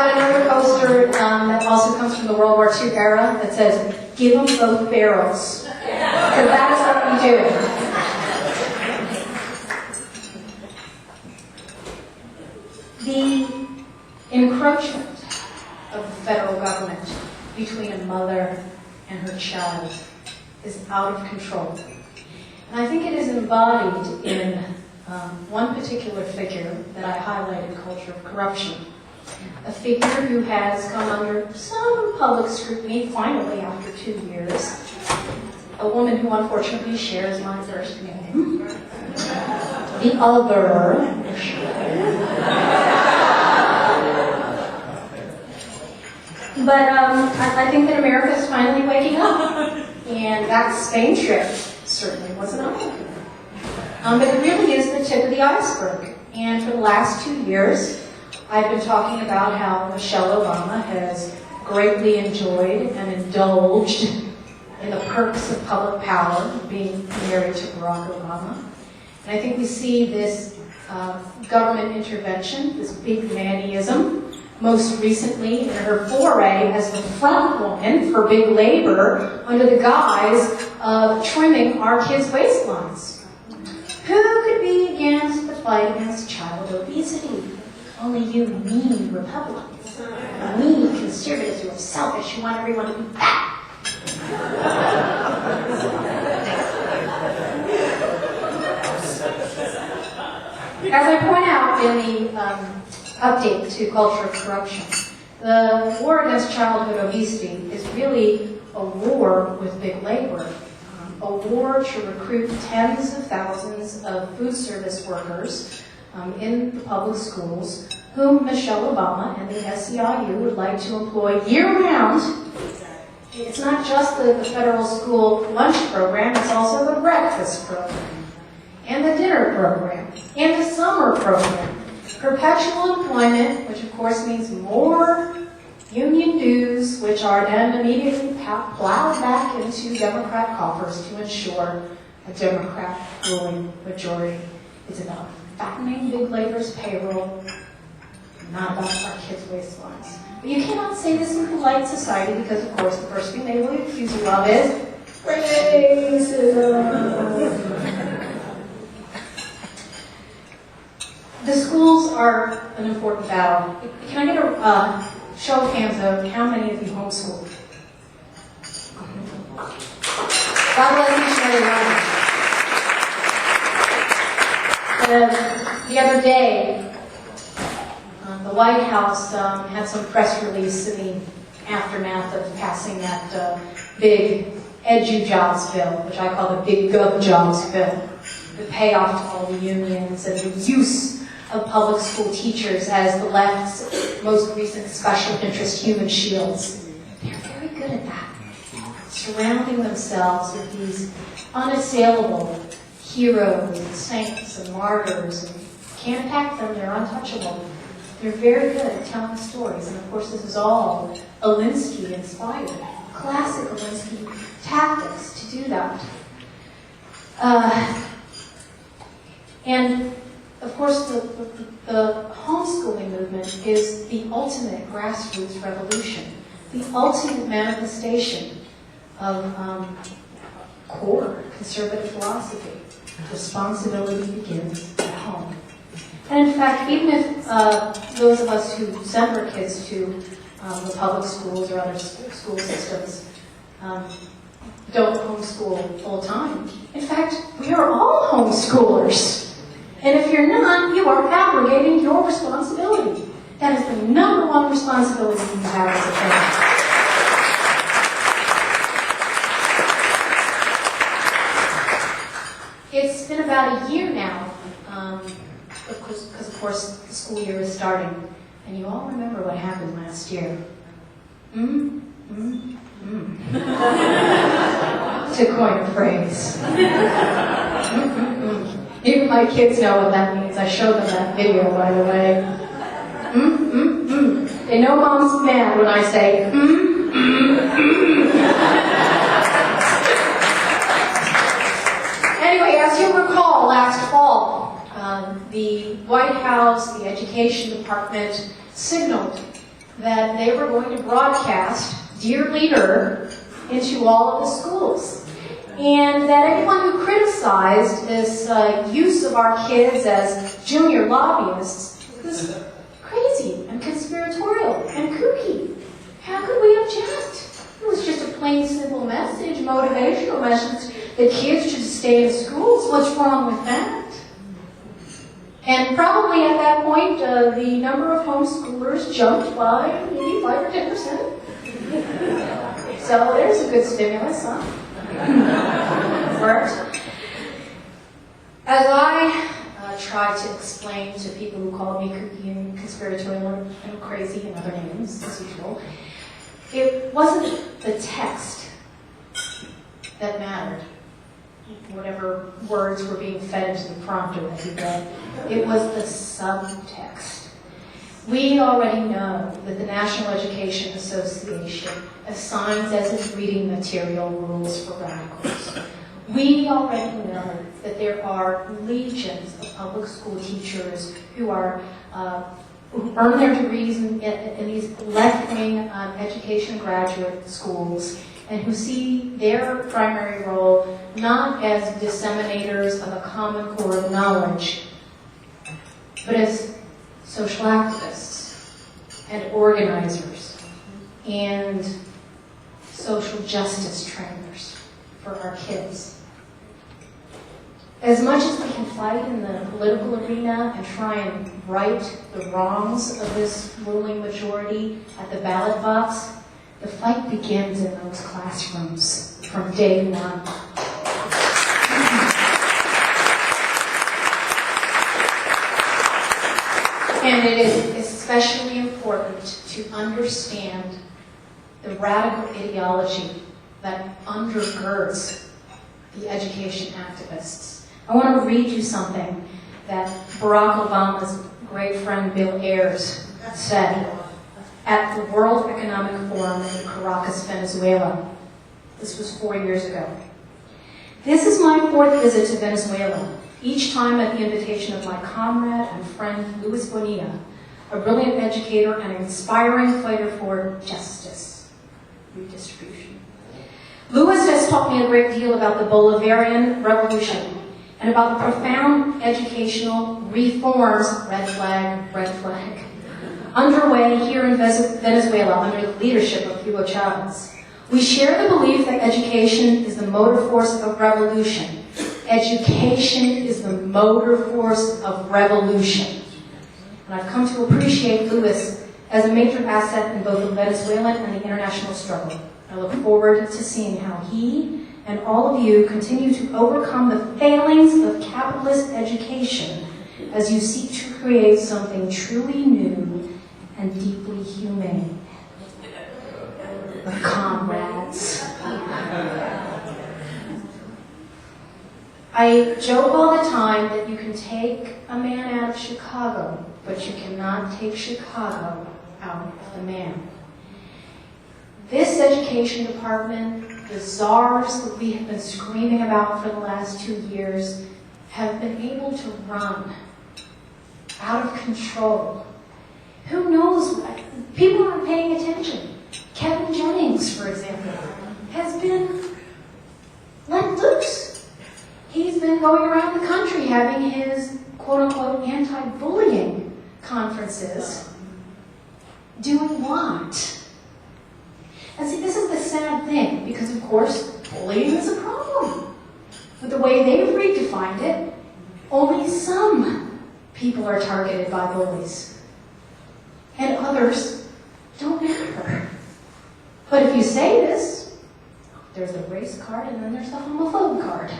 got another poster that also comes from the World War II era that says, "Give them both barrels." Because that is what we do. The encroachment of the federal government between a mother and her child is out of control. And I think it is embodied in one particular figure that I highlighted, culture of corruption. A figure who has come under some public scrutiny, finally, after 2 years. A woman who unfortunately shares my first name. The other. But I think that America is finally waking up. And that Spain trip certainly wasn't eye-opener. But it really is the tip of the iceberg. And for the last 2 years, I've been talking about how Michelle Obama has greatly enjoyed and indulged in the perks of public power, being married to Barack Obama. And I think we see this government intervention, this big nannyism, most recently in her foray as the front woman for big labor under the guise of trimming our kids' waistlines. Who could be against the fight against child obesity? Only you mean Republicans. Mean conservatives who are selfish, who want everyone to be fat. As I point out in the update to culture of corruption, the war against childhood obesity is really a war with big labor, a war to recruit tens of thousands of food service workers in the public schools, whom Michelle Obama and the SEIU would like to employ year-round. It's not just the federal school lunch program, it's also the breakfast program, and the dinner program, and the summer program. Perpetual employment, which of course means more union dues, which are then immediately plowed back into Democrat coffers to ensure a Democrat ruling majority. It's about fattening big labor's payroll, not about our kids' waistlines. But you cannot say this in polite society because, of course, the first thing they will accuse you of is racism. The schools are an important battle. Can I get a show of hands of how many of you homeschool? God bless each and every one. The other day, the White House had some press release in the aftermath of passing that big edu-jobs bill, which I call the big gov-jobs bill, the payoff to all the unions and the use of public school teachers as the left's most recent special interest human shields. They're very good at that, surrounding themselves with these unassailable heroes and saints and martyrs. And can't attack them, they're untouchable. They're very good at telling stories, and of course this is all Alinsky inspired. Classic Alinsky tactics to do that. And of course, the homeschooling movement is the ultimate grassroots revolution, the ultimate manifestation of core conservative philosophy. Responsibility begins at home. And in fact, even if those of us who send our kids to the public schools or other school systems don't homeschool full time, in fact, we are all homeschoolers. And if you're not, you are abrogating your responsibility. That is the number one responsibility you have as a parent. It's been about a year now, because of course the school year is starting, and you all remember what happened last year. To coin a phrase. Even my kids know what that means. I showed them that video, by the way. They know mom's mad when I say Anyway, as you recall, last fall, the White House, the Education Department signaled that they were going to broadcast Dear Leader into all of the schools. And that anyone who criticized this use of our kids as junior lobbyists was crazy and conspiratorial and kooky. How could we object? It was just a plain, simple message, motivational message, that kids should stay in schools. What's wrong with that? And probably at that point, the number of homeschoolers jumped by maybe 5 or 10%. So there's a good stimulus, huh? Worked. As I try to explain to people who call me kooky and conspiratorial and crazy and other names, as usual, it wasn't the text that mattered, whatever words were being fed into the prompter that you read. It was the subtext. We already know that the National Education Association assigns as its reading material rules for radicals. We already know that there are legions of public school teachers who earn their degrees in these left-wing education graduate schools, and who see their primary role not as disseminators of a common core of knowledge, but as social activists and organizers and social justice trainers for our kids. As much as we can fight in the political arena and try and right the wrongs of this ruling majority at the ballot box, the fight begins in those classrooms from day one. And it is especially important to understand the radical ideology that undergirds the education activists. I want to read you something that Barack Obama's great friend Bill Ayers said at the World Economic Forum in Caracas, Venezuela. This was 4 years ago. This is my 4th visit to Venezuela, each time at the invitation of my comrade and friend Luis Bonilla, a brilliant educator and an inspiring fighter for justice, redistribution. Luis has taught me a great deal about the Bolivarian Revolution and about the profound educational reforms, red flag, underway here in Venezuela under the leadership of Hugo Chavez. We share the belief that education is the motor force of revolution. Education is the motor force of revolution. And I've come to appreciate Luis as a major asset in both the Venezuelan and the international struggle. I look forward to seeing how he and all of you continue to overcome the failings of capitalist education as you seek to create something truly new and deeply humane. Comrades. I joke all the time that you can take a man out of Chicago, but you cannot take Chicago out of the man. This education department, the czars that we have been screaming about for the last 2 years, have been able to run out of control. Who knows what? People aren't paying attention. Kevin Jennings, for example, has been let loose. He's been going around the country having his quote-unquote anti-bullying conferences. Doing what? And see, this is the sad thing, because of course, bullying is a problem. With the way they've redefined it, only some people are targeted by bullies. And others don't matter. But if you say this, there's the race card and then there's the homophobe card.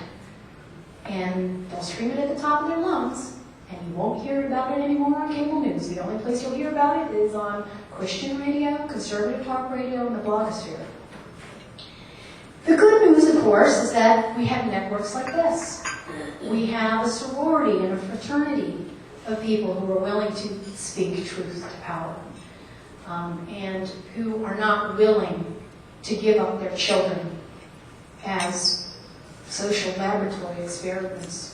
And they'll scream it at the top of their lungs, and you won't hear about it anymore on cable news. The only place you'll hear about it is on Christian radio, conservative talk radio, and the blogosphere. The good news, of course, is that we have networks like this. We have a sorority and a fraternity of people who are willing to speak truth to power, and who are not willing to give up their children as social laboratory experiments.